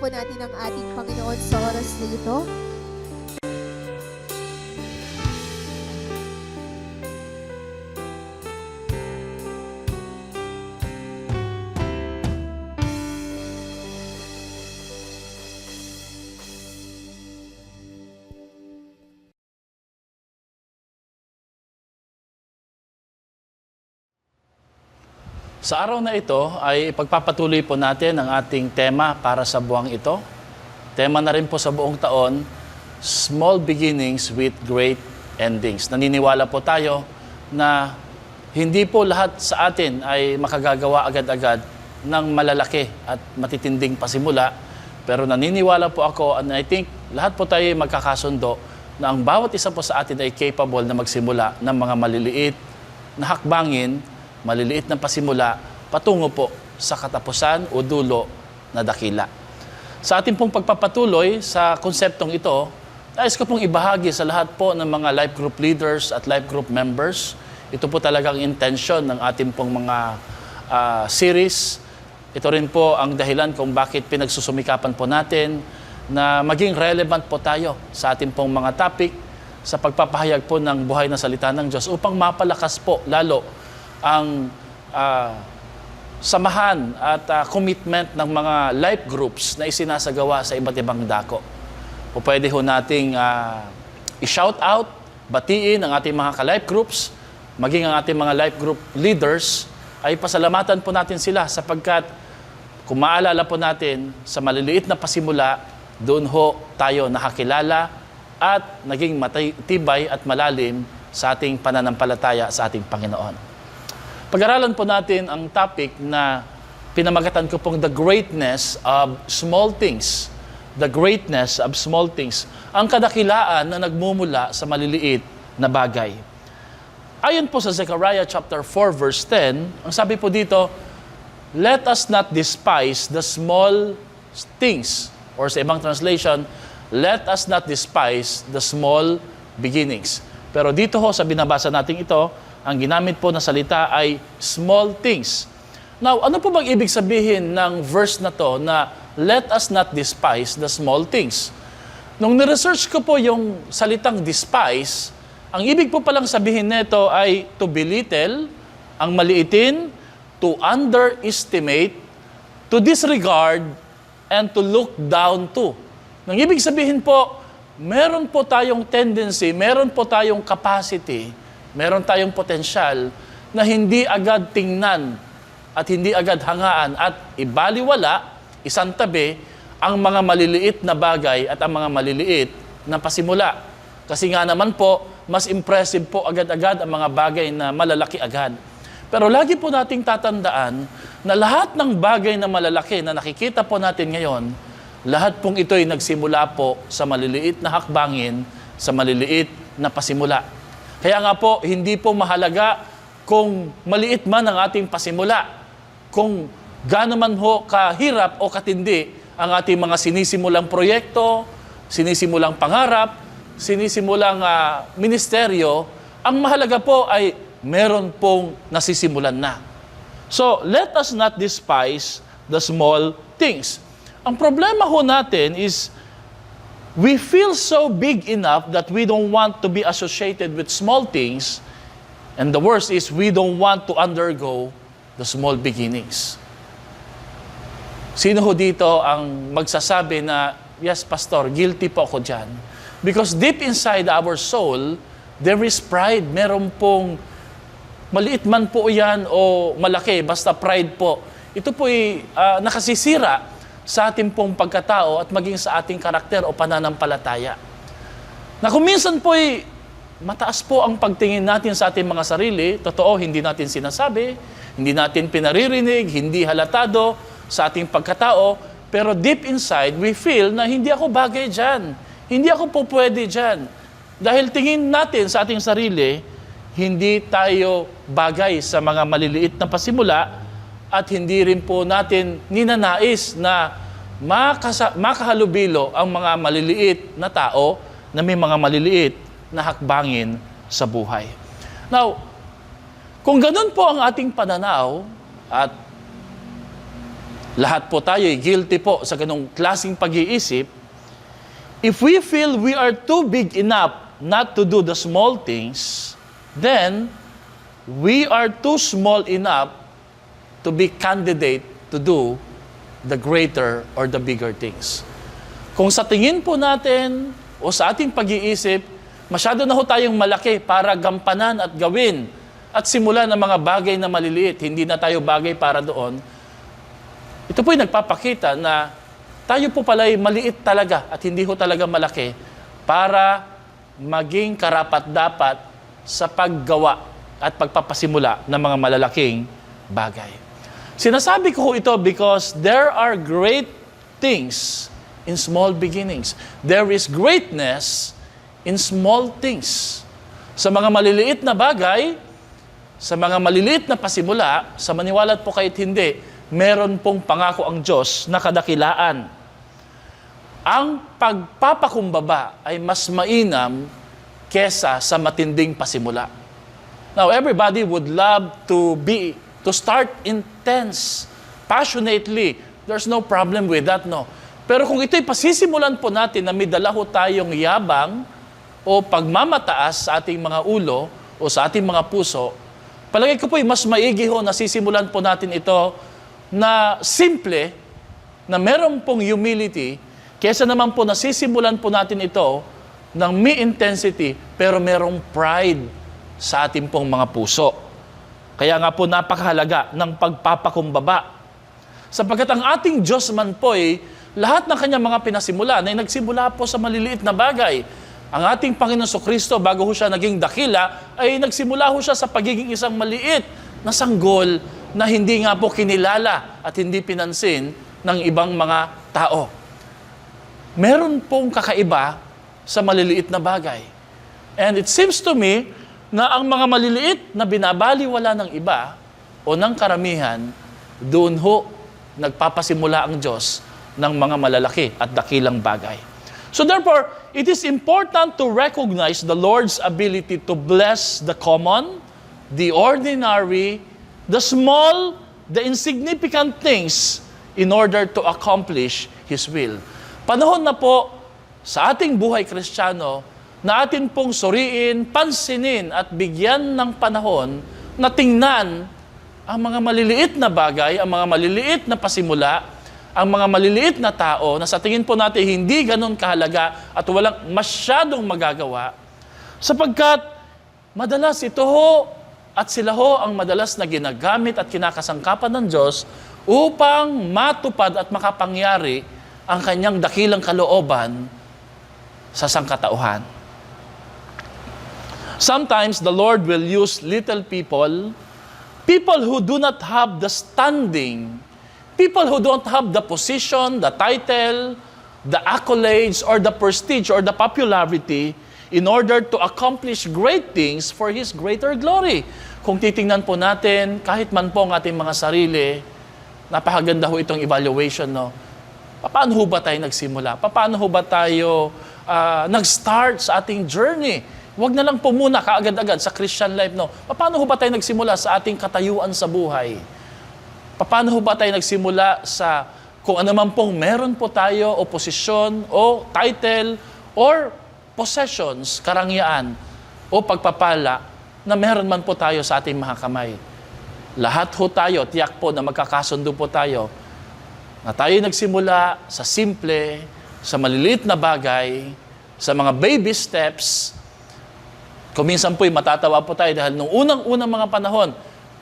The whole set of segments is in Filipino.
po natin ang ating Panginoon sa oras na ito. Sa araw na ito ay pagpapatuloy po natin ang ating tema para sa buwang ito. Tema na rin po sa buong taon, Small Beginnings with Great Endings. Naniniwala po tayo na hindi po lahat sa atin ay makagagawa agad-agad ng malalaki at matitinding pasimula. Pero naniniwala po ako, and I think lahat po tayo ay magkakasundo na ang bawat isa po sa atin ay capable na magsimula ng mga maliliit na hakbangin, maliliit na pasimula, patungo po sa katapusan o dulo na dakila. Sa ating pong pagpapatuloy sa konseptong ito, nais ko pong ibahagi sa lahat po ng mga life group leaders at life group members. Ito po talagang intention ng ating pong mga series. Ito rin po ang dahilan kung bakit pinagsusumikapan po natin na maging relevant po tayo sa ating pong mga topic sa pagpapahayag po ng buhay na salita ng Diyos upang mapalakas po lalo ang samahan at commitment ng mga life groups na isinasagawa sa iba't ibang dako. O pwede ho nating i-shout out, batiin ang ating mga ka-life groups, maging ang ating mga life group leaders, ay pasalamatan po natin sila sapagkat kung maalala po natin sa maliliit na pasimula, doon ho tayo nakakilala at naging matibay at malalim sa ating pananampalataya sa ating Panginoon. Pag-aralan po natin ang topic na pinamagatan ko pong The Greatness of Small Things. The Greatness of Small Things. Ang kadakilaan na nagmumula sa maliliit na bagay. Ayon po sa Zechariah chapter 4 verse 10, ang sabi po dito, let us not despise the small things. Or sa ibang translation, let us not despise the small beginnings. Pero dito ho sa binabasa natin ito, ang ginamit po na salita ay small things. Now, ano po bang ibig sabihin ng verse na to na let us not despise the small things? Nung niresearch ko po yung salitang despise, ang ibig po palang sabihin nito ay to belittle, ang maliitin, to underestimate, to disregard, and to look down to. Nang ibig sabihin po, meron po tayong tendency, meron po tayong capacity, meron tayong potensyal na hindi agad tingnan at hindi agad hangaan at ibaliwala, isang tabi, ang mga maliliit na bagay at ang mga maliliit na pasimula. Kasi nga naman po, mas impressive po agad-agad ang mga bagay na malalaki agad. Pero lagi po nating tatandaan na lahat ng bagay na malalaki na nakikita po natin ngayon, lahat pong ito'y nagsimula po sa maliliit na hakbangin, sa maliliit na pasimula. Kaya nga po, hindi po mahalaga kung maliit man ang ating pasimula, kung gaano man ho kahirap o katindi ang ating mga sinisimulang proyekto, sinisimulang pangarap, sinisimulang ministeryo, ang mahalaga po ay meron pong nasisimulan na. So, let us not despise the small things. Ang problema ho natin is, we feel so big enough that we don't want to be associated with small things, and the worst is we don't want to undergo the small beginnings. Sino ho dito ang magsasabi na, yes, Pastor, guilty po ako dyan? Because deep inside our soul, there is pride. Meron pong, maliit man po yan o malaki, basta pride po. Ito po'y nakasisira sa ating pong pagkatao at maging sa ating karakter o pananampalataya. Na kung minsan po'y mataas po ang pagtingin natin sa ating mga sarili, totoo, hindi natin sinasabi, hindi natin pinaririnig, hindi halatado sa ating pagkatao, pero deep inside, we feel na hindi ako bagay dyan, hindi ako po pwede dyan. Dahil tingin natin sa ating sarili, hindi tayo bagay sa mga maliliit na pasimula, at hindi rin po natin ninanais na makahalubilo ang mga maliliit na tao na may mga maliliit na hakbangin sa buhay. Now, kung ganun po ang ating pananaw at Lahat po tayo ay guilty po sa ganong klaseng pag-iisip. If we feel we are too big enough not to do the small things, then we are too small enough to be candidate to do the greater or the bigger things. Kung sa tingin po natin o sa ating pag-iisip, masyado na ho tayong malaki para gampanan at gawin at simulan ng mga bagay na maliliit, hindi na tayo bagay para doon, ito po'y nagpapakita na tayo po pala'y maliit talaga at hindi ho talaga malaki para maging karapat-dapat sa paggawa at pagpapasimula ng mga malalaking bagay. Sinasabi ko ho ito because there are great things in small beginnings. There is greatness in small things. Sa mga maliliit na bagay, sa mga maliliit na pasimula, sa maniwalat po kahit hindi, meron pong pangako ang Diyos na kadakilaan. Ang pagpapakumbaba ay mas mainam kesa sa matinding pasimula. Now, everybody would love to start intense, passionately. There's no problem with that, no? Pero kung ito'y pasisimulan po natin na may dala ho tayong yabang o pagmamataas sa ating mga ulo o sa ating mga puso, palagay ko po'y mas maigi ho na sisimulan po natin ito na simple, na meron pong humility, kesa naman po nasisimulan po natin ito ng may intensity, pero merong pride sa ating pong mga puso. Kaya nga po napakahalaga ng pagpapakumbaba. Sapagkat ang ating Diyos man po lahat ng kanyang mga pinasimulan ay nagsimula po sa maliliit na bagay. Ang ating Panginoon Kristo, bago ho siya naging dakila, ay nagsimula ho siya sa pagiging isang maliit na sanggol na hindi nga po kinilala at hindi pinansin ng ibang mga tao. Meron pong kakaiba sa maliliit na bagay. And it seems to me na ang mga maliliit na binabaliwala ng iba o ng karamihan, doon ho nagpapasimula ang Diyos ng mga malalaki at dakilang bagay. So therefore, it is important to recognize the Lord's ability to bless the common, the ordinary, the small, the insignificant things in order to accomplish His will. Panahon na po sa ating buhay Kristiyano na atin pong suriin, pansinin at bigyan ng panahon na tingnan ang mga maliliit na bagay, ang mga maliliit na pasimula, ang mga maliliit na tao na sa tingin po natin hindi ganun kahalaga at walang masyadong magagawa, sapagkat madalas ito ho at sila ho ang madalas na ginagamit at kinakasangkapan ng Diyos upang matupad at makapangyari ang kanyang dakilang kalooban sa sangkatauhan. Sometimes the Lord will use little people who do not have the standing, people who don't have the position, the title, the accolades, or the prestige, or the popularity in order to accomplish great things for His greater glory. Kung titingnan po natin, kahit man po ang ating mga sarili, napakaganda ho itong evaluation, no? Paano ho ba tayo nagsimula? Paano ho ba tayo nag-start sa ating journey? Huwag na lang po muna kaagad-agad sa Christian life, no? Paano ho ba tayo nagsimula sa ating katayuan sa buhay? Paano ho ba tayo nagsimula sa kung ano man pong meron po tayo o posisyon o title or possessions, karangyaan o pagpapala na meron man po tayo sa ating mga kamay? Lahat ho tayo, tiyak po na magkakasundo po tayo na tayo nagsimula sa simple, sa maliliit na bagay, sa mga baby steps. Kuminsan po'y matatawa po tayo dahil nung unang-unang mga panahon,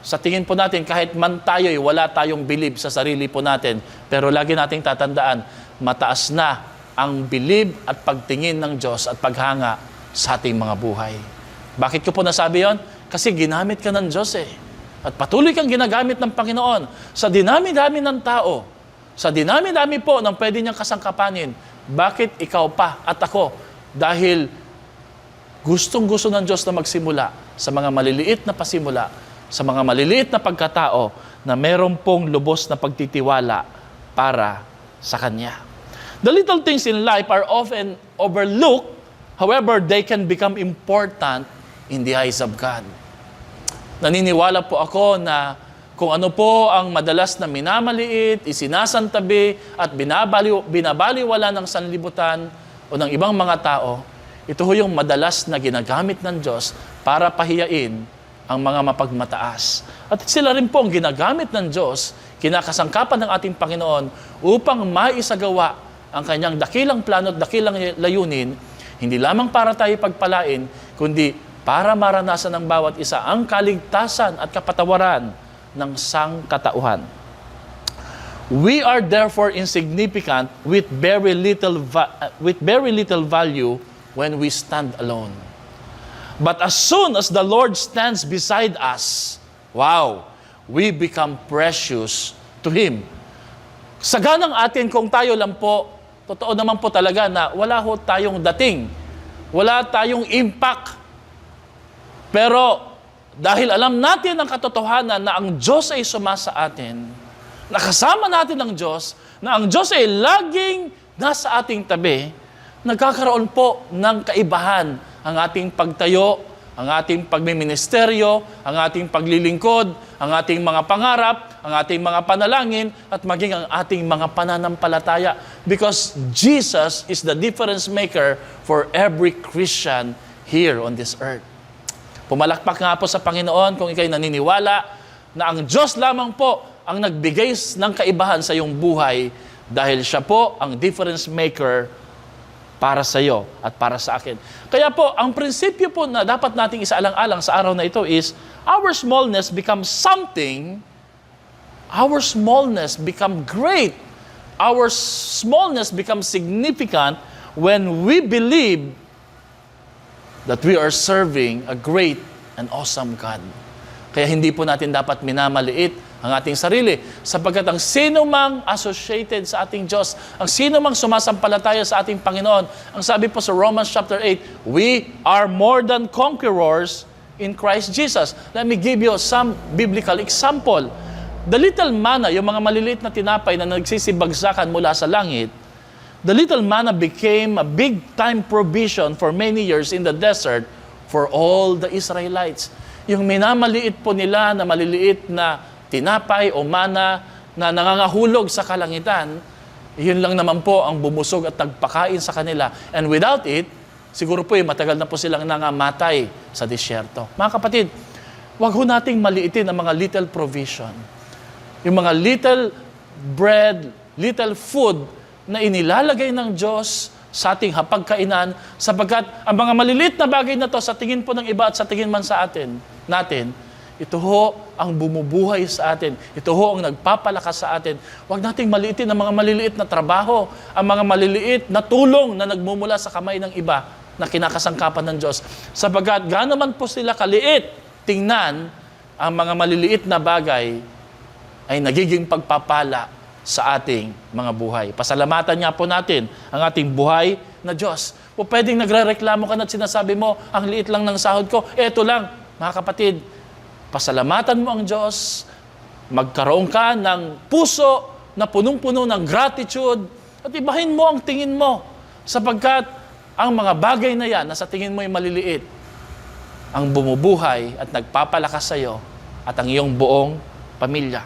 sa tingin po natin, kahit man tayo'y wala tayong believe sa sarili po natin, pero lagi nating tatandaan, mataas na ang believe at pagtingin ng Diyos at paghanga sa ating mga buhay. Bakit ko po nasabi yon? Kasi ginamit ka ng Diyos At patuloy kang ginagamit ng Panginoon. Sa dinami-dami ng tao, sa dinami-dami po ng pwede niyang kasangkapanin, bakit ikaw pa at ako? Dahil gustong-gusto ng Diyos na magsimula sa mga maliliit na pasimula, sa mga maliliit na pagkatao na meron pong lubos na pagtitiwala para sa Kanya. The little things in life are often overlooked, however, they can become important in the eyes of God. Naniniwala po ako na kung ano po ang madalas na minamaliit, isinasantabi at binabaliwala ng sanlibutan o ng ibang mga tao, ito ho yung madalas na ginagamit ng Diyos para pahiyain ang mga mapagmataas. At sila rin po ang ginagamit ng Diyos, kinakasangkapan ng ating Panginoon upang maisagawa ang kanyang dakilang plano at dakilang layunin, hindi lamang para tayo pagpalain, kundi para maranasan ng bawat isa ang kaligtasan at kapatawaran ng sangkatauhan. We are therefore insignificant with very little value when we stand alone. But as soon as the Lord stands beside us, wow, we become precious to Him. Saganang atin kung tayo lang po, totoo naman po talaga na wala ho tayong dating, wala tayong impact. Pero dahil alam natin ang katotohanan na ang Diyos ay sumasa atin, nakasama natin ang Diyos, na ang Diyos ay laging nasa ating tabi, nagkakaroon po ng kaibahan ang ating pagtayo, ang ating pagmiministeryo, ang ating paglilingkod, ang ating mga pangarap, ang ating mga panalangin, at maging ang ating mga pananampalataya. Because Jesus is the difference maker for every Christian here on this earth. Pumalakpak nga po sa Panginoon kung ikay naniniwala na ang Diyos lamang po ang nagbigay ng kaibahan sa iyong buhay dahil siya po ang difference maker para sa iyo at para sa akin. Kaya po, ang prinsipyo po na dapat nating isaalang-alang sa araw na ito is, our smallness becomes something, our smallness become great, our smallness becomes significant when we believe that we are serving a great and awesome God. Kaya hindi po natin dapat minamaliit ang ating sarili, sapagkat ang sino mang associated sa ating Diyos, ang sino mang sumasampalataya sa ating Panginoon, ang sabi po sa Romans chapter 8, we are more than conquerors in Christ Jesus. Let me give you some biblical example. The little manna, yung mga maliliit na tinapay na nagsisibagsakan mula sa langit, the little manna became a big-time provision for many years in the desert for all the Israelites. Yung minamaliit po nila na maliliit na tinapay o mana na nangangahulog sa kalangitan, yun lang naman po ang bumusog at nagpakain sa kanila. And without it, siguro po matagal na po silang nangamatay sa disyerto. Mga kapatid, wag ho nating maliitin ang mga little provision. Yung mga little bread, little food na inilalagay ng Diyos sa ating hapagkainan, sapagkat ang mga maliliit na bagay na to sa tingin po ng iba at sa tingin man sa natin, ito ho ang bumubuhay sa atin. Ito ho ang nagpapalakas sa atin. Huwag nating maliitin ang mga maliliit na trabaho, ang mga maliliit na tulong na nagmumula sa kamay ng iba na kinakasangkapan ng Diyos. Sapagkat gaano man po sila kaliit, tingnan, ang mga maliliit na bagay ay nagiging pagpapala sa ating mga buhay. Pasalamatan nga po natin ang ating buhay na Diyos. O pwedeng nagrereklamo ka na at sinasabi mo, ang liit lang ng sahod ko, eto lang, mga kapatid, pasalamatan mo ang Diyos, magkaroon ka ng puso na punong-puno ng gratitude, at ibahin mo ang tingin mo, sapagkat ang mga bagay na yan na sa tingin mo ay maliliit, ang bumubuhay at nagpapalakas sa iyo at ang iyong buong pamilya.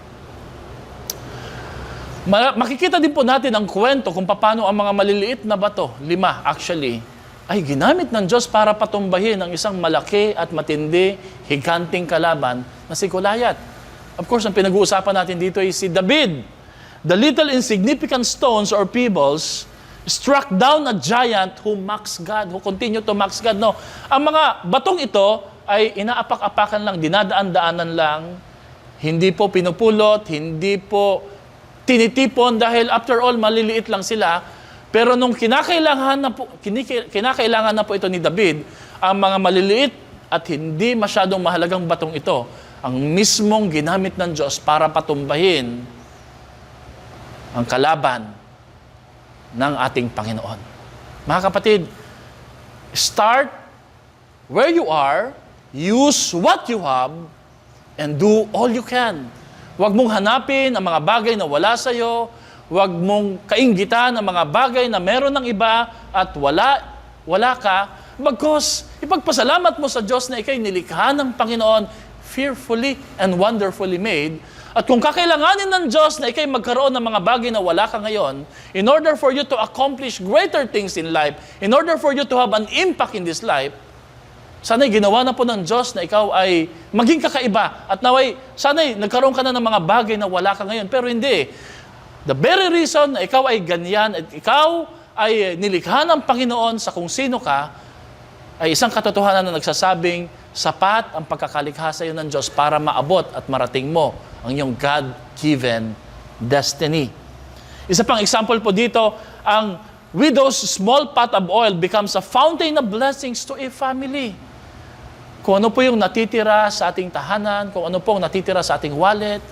Makikita din po natin ang kwento kung paano ang mga maliliit na bato, 5 actually, ay ginamit ng Diyos para patumbahin ang isang malaki at matindi, higanting kalaban na si Goliath. Of course, ang pinag-uusapan natin dito ay si David. The little insignificant stones or pebbles struck down a giant who mocks God, who continue to mock God. No, ang mga batong ito ay inaapak-apakan lang, dinadaan-daanan lang, hindi po pinupulot, hindi po tinitipon dahil after all, maliliit lang sila. Pero nung kinakailangan na po ito ni David, ang mga maliliit at hindi masyadong mahalagang batong ito, ang mismong ginamit ng Diyos para patumbahin ang kalaban ng ating Panginoon. Mga kapatid, start where you are, use what you have, and do all you can. Huwag mong hanapin ang mga bagay na wala sa iyo. Huwag mong kainggitan ang mga bagay na meron ng iba at wala ka. Bagkus, ipagpasalamat mo sa Diyos na ikay nilikha ng Panginoon, fearfully and wonderfully made. At kung kakailanganin ng Diyos na ikay magkaroon ng mga bagay na wala ka ngayon, in order for you to accomplish greater things in life, in order for you to have an impact in this life, sana'y ginawa na po ng Diyos na ikaw ay maging kakaiba. At naway, sana'y nagkaroon ka na ng mga bagay na wala ka ngayon. Pero hindi. The very reason na ikaw ay ganyan at ikaw ay nilikha ng Panginoon sa kung sino ka, ay isang katotohanan na nagsasabing, sapat ang pagkakalikha sa iyo ng Diyos para maabot at marating mo ang iyong God-given destiny. Isa pang example po dito, ang widow's small pot of oil becomes a fountain of blessings to a family. Kung ano po yung natitira sa ating tahanan, kung ano po ang natitira sa ating wallet,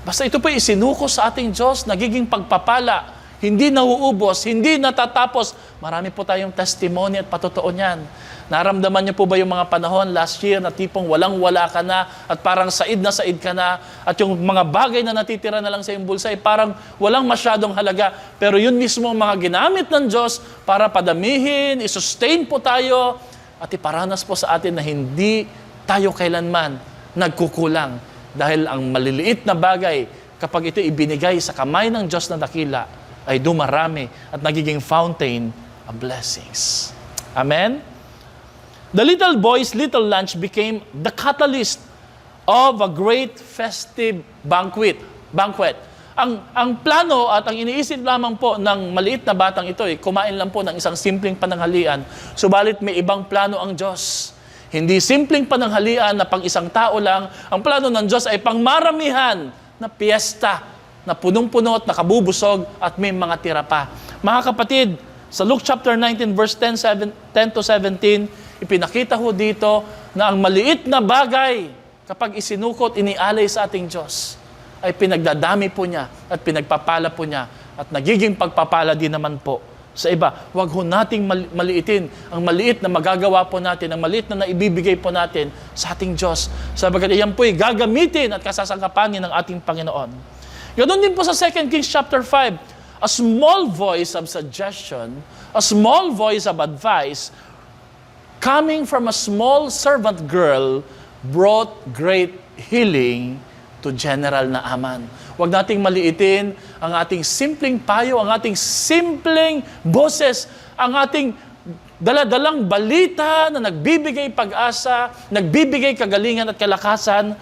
basta ito po isinuko sa ating Diyos, nagiging pagpapala, hindi nauubos, hindi natatapos. Marami po tayong testimony at patotoo niyan. Naramdaman niyo po ba yung mga panahon last year na tipong walang-wala ka na at parang said na said ka na at yung mga bagay na natitira na lang sa iyong bulsa ay parang walang masyadong halaga. Pero yun mismo ang mga ginamit ng Diyos para padamihin, isustain po tayo at iparanas po sa atin na hindi tayo kailanman nagkukulang. Dahil ang maliliit na bagay kapag ito ibinigay sa kamay ng Diyos na dakila ay dumarami at nagiging fountain of blessings. Amen? The little boy's little lunch became the catalyst of a great festive banquet. Ang plano at ang iniisip lamang po ng maliit na batang ito ay kumain lang po ng isang simpleng pananghalian. Subalit may ibang plano ang Diyos. Hindi simpleng pananghalian na pang isang tao lang. Ang plano ng Diyos ay pangmaramihan na piyesta na punong-puno at nakabubusog at may mga tira pa. Mga kapatid, sa Luke chapter 19 verse 10 to 17, ipinakita ho dito na ang maliit na bagay kapag isinukot, inialay sa ating Diyos, ay pinagdadami po niya at pinagpapala po niya at nagiging pagpapala din naman po sa iba. Huwag ho nating maliitin ang maliit na magagawa po natin, ang maliit na naibibigay po natin sa ating Diyos. Sabagat iyan po'y gagamitin at kasasangkapanin ng ating Panginoon. Ganon din po sa 2 Kings chapter 5, a small voice of suggestion, a small voice of advice, coming from a small servant girl brought great healing to General Naaman. Huwag nating maliitin ang ating simpleng payo, ang ating simpleng boses, ang ating daladalang balita na nagbibigay pag-asa, nagbibigay kagalingan at kalakasan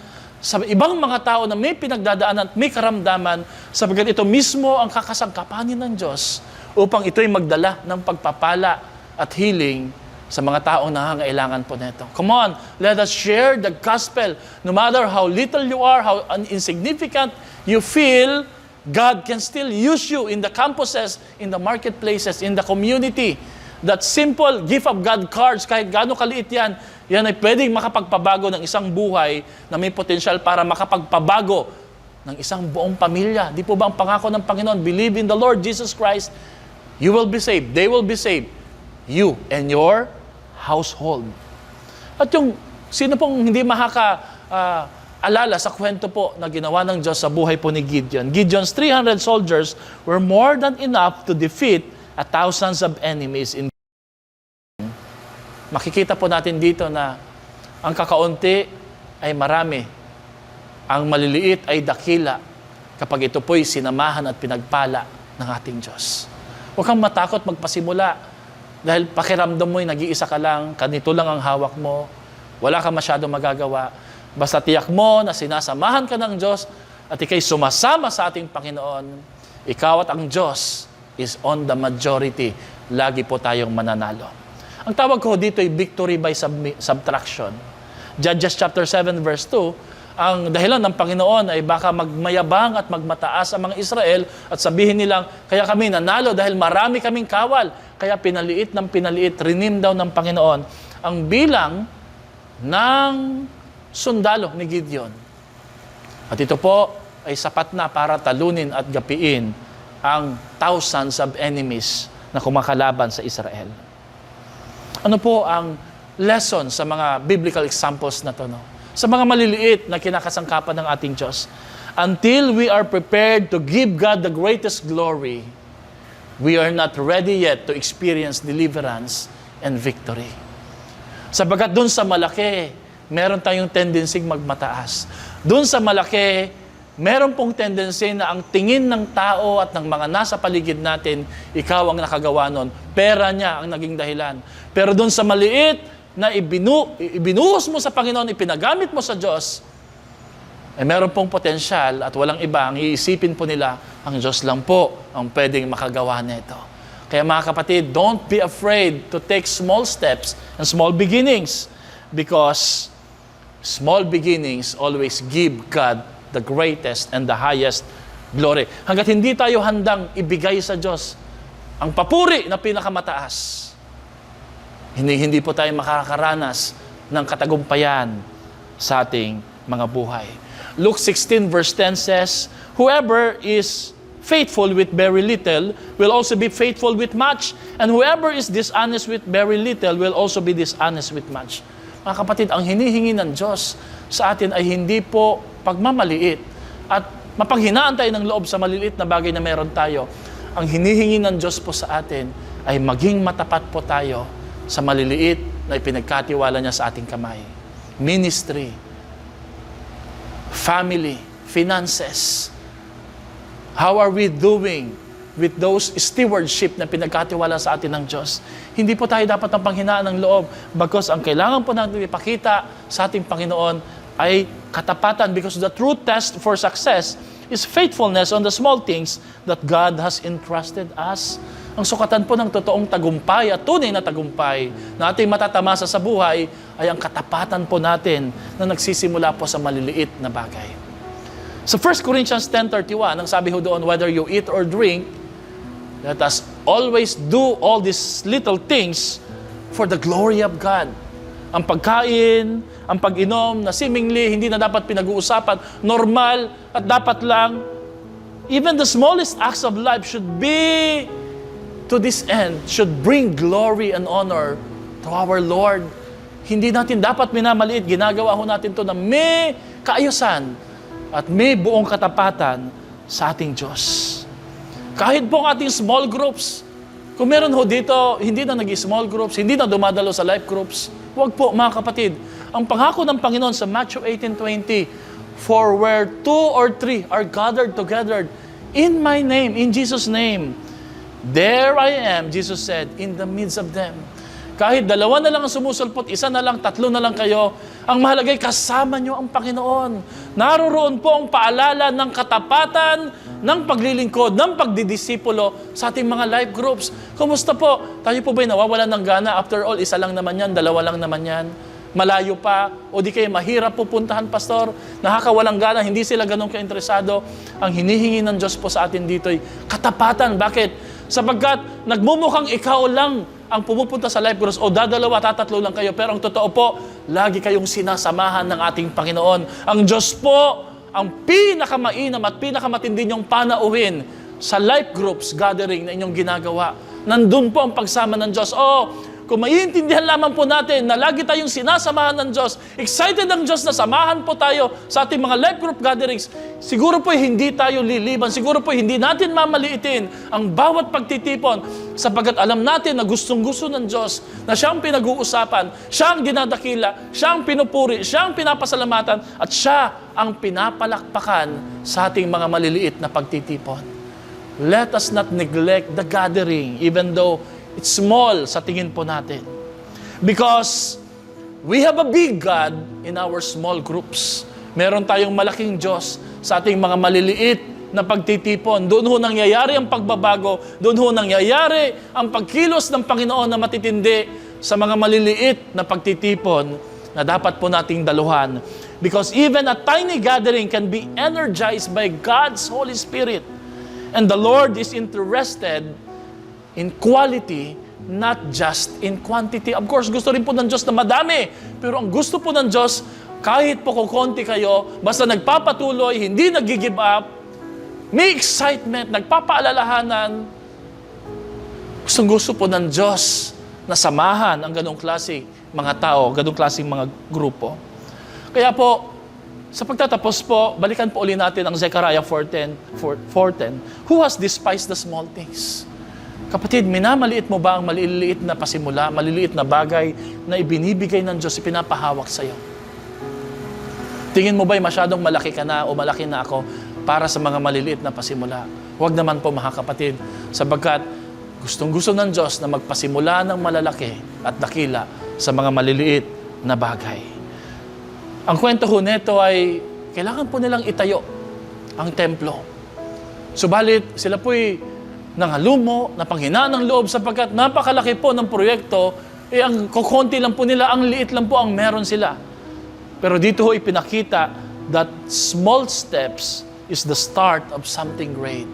sa ibang mga tao na may pinagdadaanan at may karamdaman, sabagat ito mismo ang kakasangkapanin ng Diyos upang ito'y magdala ng pagpapala at healing sa mga taong nangangailangan po nito. Come on, let us share the gospel. No matter how little you are, how insignificant you feel, God can still use you in the campuses, in the marketplaces, in the community. That simple gift of God cards, kahit gaano kaliit yan ay pwedeng makapagpabago ng isang buhay na may potensyal para makapagpabago ng isang buong pamilya. Di po ba ang pangako ng Panginoon, believe in the Lord Jesus Christ, you will be saved, they will be saved, you and your household. At yung sino pong hindi alala sa kwento po na ginawa ng Diyos sa buhay po ni Gideon. Gideon's 300 soldiers were more than enough to defeat thousands of enemies in makikita po natin dito na ang kakaunti ay marami. Ang maliliit ay dakila kapag ito po'y sinamahan at pinagpala ng ating Diyos. Huwag kang matakot magpasimula dahil pakiramdam mo'y nag-iisa ka lang, kanito lang ang hawak mo, wala ka masyadong magagawa. Basta tiyak mo na sinasamahan ka ng Diyos at ikay sumasama sa ating Panginoon, ikaw at ang Diyos is on the majority. Lagi po tayong mananalo. Ang tawag ko dito ay victory by subtraction. Judges chapter 7 verse 2, ang dahilan ng Panginoon ay baka magmayabang at magmataas ang mga Israel at sabihin nilang, kaya kami nanalo dahil marami kaming kawal. Kaya pinaliit ng pinaliit, rinim daw ng Panginoon ang bilang ng sundalo ni Gideon. At ito po ay sapat na para talunin at gapiin ang thousands of enemies na kumakalaban sa Israel. Ano po ang lesson sa mga biblical examples na to, no? Sa mga maliliit na kinakasangkapan ng ating Diyos. Until we are prepared to give God the greatest glory, we are not ready yet to experience deliverance and victory. Sabagat dun sa malaki, meron tayong tendency magmataas. Dun sa malaki, meron pong tendency na ang tingin ng tao at ng mga nasa paligid natin, ikaw ang nakagawa nun. Pera niya ang naging dahilan. Pero doon sa maliit na ibinuhos mo sa Panginoon, ipinagamit mo sa Diyos, meron pong potensyal at walang iba, ang iisipin po nila, ang Diyos lang po ang pwedeng makagawa nito. Kaya mga kapatid, don't be afraid to take small steps and small beginnings because small beginnings always give God the greatest and the highest glory. Hanggat hindi tayo handang ibigay sa Diyos ang papuri na pinakamataas, hindi po tayo makakaranas ng katagumpayan sa ating mga buhay. Luke 16 verse 10 says, "Whoever is faithful with very little will also be faithful with much, and whoever is dishonest with very little will also be dishonest with much." Mga kapatid, ang hinihingi ng Diyos sa atin ay hindi po pagmamaliit at mapanghinaan tayo ng loob sa maliliit na bagay na meron tayo. Ang hinihingi ng Diyos po sa atin ay maging matapat po tayo sa maliliit na ipinagkatiwala niya sa ating kamay. Ministry, family, finances. How are we doing with those stewardship na pinagkatiwala sa atin ng Diyos? Hindi po tayo dapat ng panghinaan ng loob because ang kailangan po natin ipakita sa ating Panginoon ay katapatan because the true test for success is faithfulness on the small things that God has entrusted us. Ang sukatan po ng totoong tagumpay at tunay na tagumpay na ating matatamasa sa buhay ay ang katapatan po natin na nagsisimula po sa maliliit na bagay. Sa 1 Corinthians 10:31, ang sabi ho doon, whether you eat or drink, let us always do all these little things for the glory of God. Ang pagkain, ang pag-inom na seemingly hindi na dapat pinag-uusapan, normal at dapat lang, even the smallest acts of life should be to this end, should bring glory and honor to our Lord. Hindi natin dapat minamaliit, ginagawa ho natin to na may kaayusan at may buong katapatan sa ating Diyos. Kahit po ang ating small groups, kung meron ho dito, hindi na nag-small groups, hindi na dumadalo sa life groups, huwag po mga kapatid. Ang pangako ng Panginoon sa Matthew 18:20, "For where 2 or 3 are gathered together in my name, in Jesus' name, there I am," Jesus said, "in the midst of them." Kahit dalawa na lang ang sumusulpot, isa na lang, tatlo na lang kayo, ang mahalagay kasama nyo ang Panginoon. Naroroon po ang paalala ng katapatan, ng paglilingkod, ng pagdidisipulo sa ating mga life groups. Kumusta po? Tayo po ba'y nawawalan ng gana? After all, isa lang naman yan, dalawa lang naman yan. Malayo pa, o di kayo mahirap pupuntahan, pastor. Nakakawalang gana, hindi sila ganun ka-interesado. Ang hinihingi ng Diyos po sa atin dito ay katapatan. Bakit? Sapagkat nagmumukhang ikaw lang ang pumupunta sa life groups o dadalawa, tatatlo lang kayo. Pero ang totoo po, lagi kayong sinasamahan ng ating Panginoon. Ang Diyos po, ang pinakamainam at pinakamatindi niyong panauhin sa life groups gathering na inyong ginagawa. Nandun po ang pagsama ng Diyos. Kung maiintindihan lamang po natin na lagi tayong sinasamahan ng Diyos, excited ang Diyos na samahan po tayo sa ating mga life group gatherings, siguro po hindi tayo liliban, siguro po hindi natin mamaliitin ang bawat pagtitipon sapagkat alam natin na gustong-gusto ng Diyos na siyang pinag-uusapan, siyang dinadakila, siyang pinupuri, siyang pinapasalamatan at siya ang pinapalakpakan sa ating mga maliliit na pagtitipon. Let us not neglect the gathering even though it's small sa tingin po natin. Because we have a big God in our small groups. Meron tayong malaking Diyos sa ating mga maliliit na pagtitipon. Doon ho nangyayari ang pagbabago. Doon ho nangyayari ang pagkilos ng Panginoon na matitindi sa mga maliliit na pagtitipon na dapat po nating daluhan. Because even a tiny gathering can be energized by God's Holy Spirit. And the Lord is interested in quality, not just in quantity. Of course, gusto rin po ng Diyos na madami. Pero ang gusto po ng Diyos, kahit po kukunti kayo, basta nagpapatuloy, hindi nag-give up, may excitement, nagpapaalalahanan. Gusto po ng Diyos na samahan ang ganong klaseng mga tao, ganong klaseng mga grupo. Kaya po, sa pagtatapos po, balikan po uli natin ang Zechariah 4:10. Who has despised the small things? Kapatid, minamaliit mo ba ang maliliit na pasimula, maliliit na bagay na ibinibigay ng Diyos, ipinapahawak sa iyo? Tingin mo ba'y masyadong malaki ka na o malaki na ako? para sa mga maliliit na pasimula. Huwag naman po mga kapatid, sapagkat gustong-gusto ng Diyos na magpasimula ng malalaki at dakila sa mga maliliit na bagay. Ang kwento ho nito ay kailangan po nilang itayo ang templo. Subalit, sila po'y nangalumo, napanghinaan ng loob sapagkat napakalaki po ng proyekto, ang kukunti lang po nila, ang liit lang po ang meron sila. Pero dito ho ipinakita that small steps is the start of something great.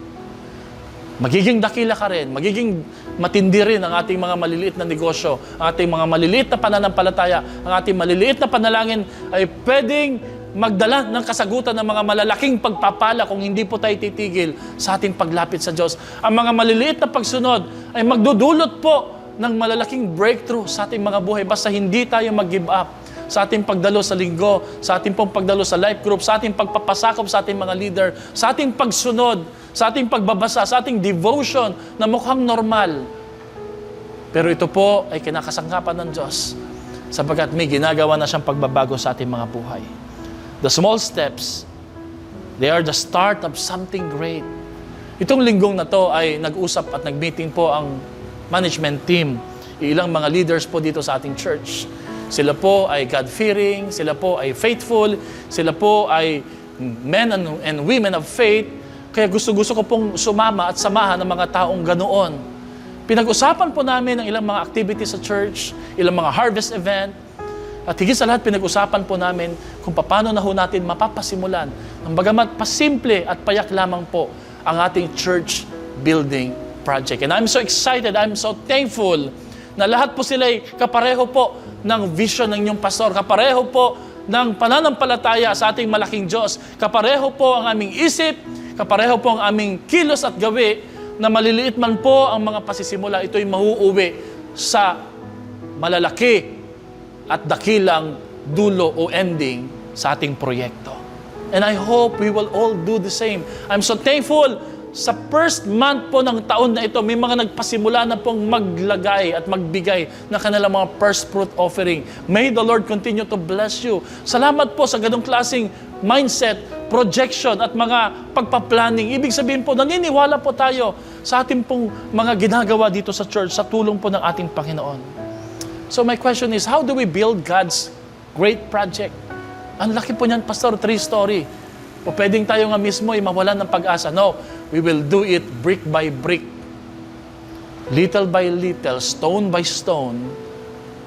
Magiging dakila ka rin, magiging matindi rin ang ating mga maliliit na negosyo, ang ating mga maliliit na pananampalataya, ang ating maliliit na panalangin ay pwedeng magdala ng kasagutan ng mga malalaking pagpapala kung hindi po tayo titigil sa ating paglapit sa Diyos. Ang mga maliliit na pagsunod ay magdudulot po ng malalaking breakthrough sa ating mga buhay basta hindi tayo mag-give up sa ating pagdalo sa linggo, sa ating pong pagdalo sa life group, sa ating pagpapasakop sa ating mga leader, sa ating pagsunod, sa ating pagbabasa, sa ating devotion na mukhang normal. Pero ito po ay kinakasangkapan ng Diyos sapagkat may ginagawa na siyang pagbabago sa ating mga buhay. The small steps, they are the start of something great. Itong linggong na to ay nag-usap at nag-meeting po ang management team, ilang mga leaders po dito sa ating church. Sila po ay God-fearing, sila po ay faithful, sila po ay men and women of faith. Kaya gusto-gusto ko pong sumama at samahan ng mga taong ganoon. Pinag-usapan po namin ang ilang mga activities sa church, ilang mga harvest event, at higit sa lahat pinag-usapan po namin kung paano na ho natin mapapasimulan. Ang bagamat pasimple at payak lamang po ang ating church building project. And I'm so excited, I'm so thankful na lahat po sila ay kapareho po ng vision ng inyong pastor, kapareho po ng pananampalataya sa ating malaking Diyos, kapareho po ang aming isip, kapareho po ang aming kilos at gawi na maliliit man po ang mga pasisimula, ito'y mauuwi sa malalaki at dakilang dulo o ending sa ating proyekto. And I hope we will all do the same. I'm so thankful sa first month po ng taon na ito, may mga nagpasimula na pong maglagay at magbigay ng kanilang mga first fruit offering. May the Lord continue to bless you. Salamat po sa ganong klaseng mindset, projection at mga pagpa-planning. Ibig sabihin po, naniniwala po tayo sa ating pong mga ginagawa dito sa church sa tulong po ng ating Panginoon. So my question is, how do we build God's great project? Ang laki po niyan, Pastor, 3-story. O pwedeng tayo nga mismo ay mawalan ng pag-asa. No, we will do it brick by brick. Little by little, stone by stone,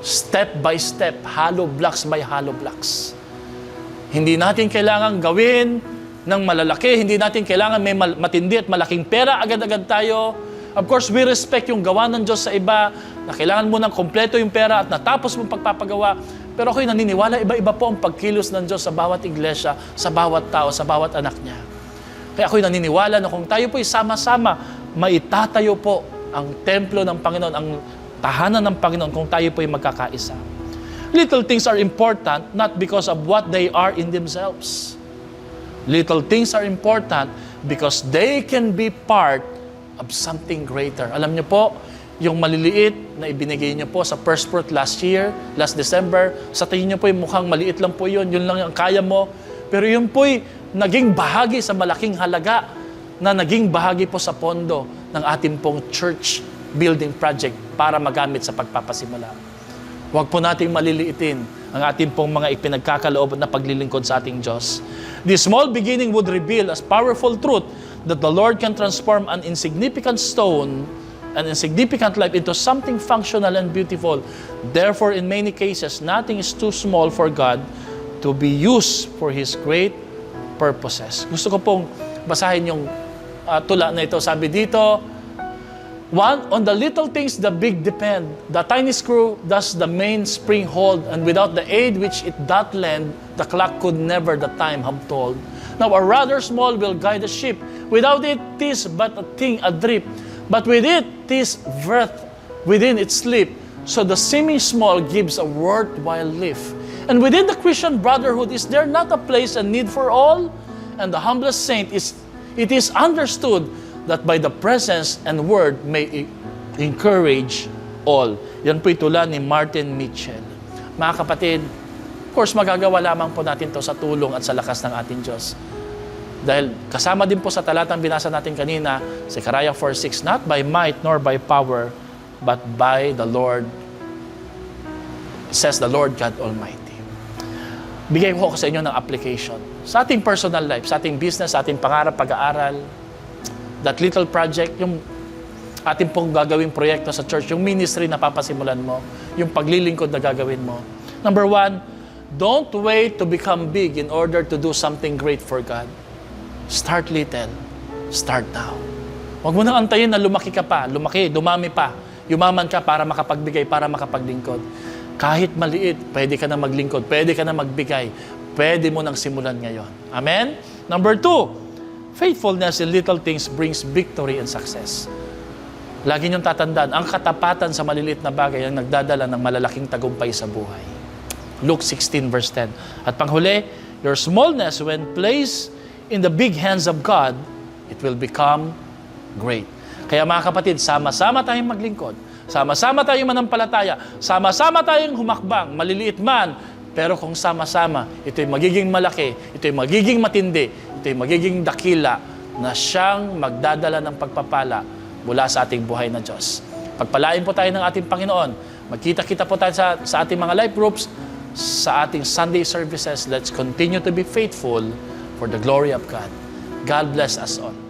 step by step, hollow blocks by hollow blocks. Hindi natin kailangan gawin ng malalaki, hindi natin kailangan may matindi at malaking pera, agad-agad tayo. Of course, we respect yung gawa ng Diyos sa iba, na kailangan mo ng kompleto yung pera at natapos mong pagpapagawa. Pero ako'y naniniwala, iba-iba po ang pagkilos ng Diyos sa bawat iglesia, sa bawat tao, sa bawat anak niya. Kaya ako'y naniniwala na kung tayo po'y sama-sama, maitatayo po ang templo ng Panginoon, ang tahanan ng Panginoon kung tayo po'y magkakaisa. Little things are important not because of what they are in themselves. Little things are important because they can be part of something greater. Alam niyo po, yung maliliit na ibinigay niyo po sa first fruit last December, sa tingin niyo po yung mukhang maliit lang po yun lang ang kaya mo. Pero yun po'y naging bahagi sa malaking halaga na naging bahagi po sa pondo ng ating pong church building project para magamit sa pagpapasimula. Huwag po nating maliliitin ang ating pong mga ipinagkakaloob na paglilingkod sa ating Diyos. This small beginning would reveal as powerful truth that the Lord can transform an insignificant stone, an insignificant life into something functional and beautiful. Therefore, in many cases, nothing is too small for God to be used for His great purposes. Gusto ko pong basahin yung tula na ito. Sabi dito, on the little things the big depend. The tiny screw does the main spring hold, and without the aid which it doth lend, the clock could never the time have told. Now a rather small will guide the ship. Without it, 'tis but a thing adrift. But with it, 'tis worth within its sleep. So the seeming small gives a worthwhile lift. And within the Christian brotherhood, is there not a place and need for all? And the humblest saint it is understood that by the presence and word may encourage all. Yan po itula ni Martin Mitchell. Mga kapatid, of course, magagawa lamang po natin to sa tulong at sa lakas ng ating Diyos. Dahil kasama din po sa talatang binasa natin kanina, Zechariah 4:6, not by might nor by power, but by the Lord, says the Lord God Almighty. Bigay ko sa inyo ng application. Sa ating personal life, sa ating business, sa ating pangarap, pag-aaral, that little project, yung ating pong gagawing proyekto sa church, yung ministry na papasimulan mo, yung paglilingkod na gagawin mo. Number 1, don't wait to become big in order to do something great for God. Start little. Start now. Huwag mo nang antayin na lumaki ka pa, dumami pa, yumaman ka para makapagbigay, para makapaglingkod. Kahit maliit, pwede ka na maglingkod, pwede ka na magbigay, pwede mo nang simulan ngayon. Amen? Number 2, faithfulness in little things brings victory and success. Lagi niyong tatandaan, ang katapatan sa maliliit na bagay ang nagdadala ng malalaking tagumpay sa buhay. Luke 16 verse 10. At panghuli, your smallness when placed in the big hands of God, it will become great. Kaya mga kapatid, sama-sama tayong maglingkod. Sama-sama tayong manampalataya. Sama-sama tayong humakbang, maliliit man. Pero kung sama-sama, ito'y magiging malaki, ito'y magiging matindi, ito'y magiging dakila na siyang magdadala ng pagpapala mula sa ating buhay na Diyos. Pagpalain po tayo ng ating Panginoon. Magkita-kita po tayo sa ating mga life groups, sa ating Sunday services. Let's continue to be faithful for the glory of God. God bless us all.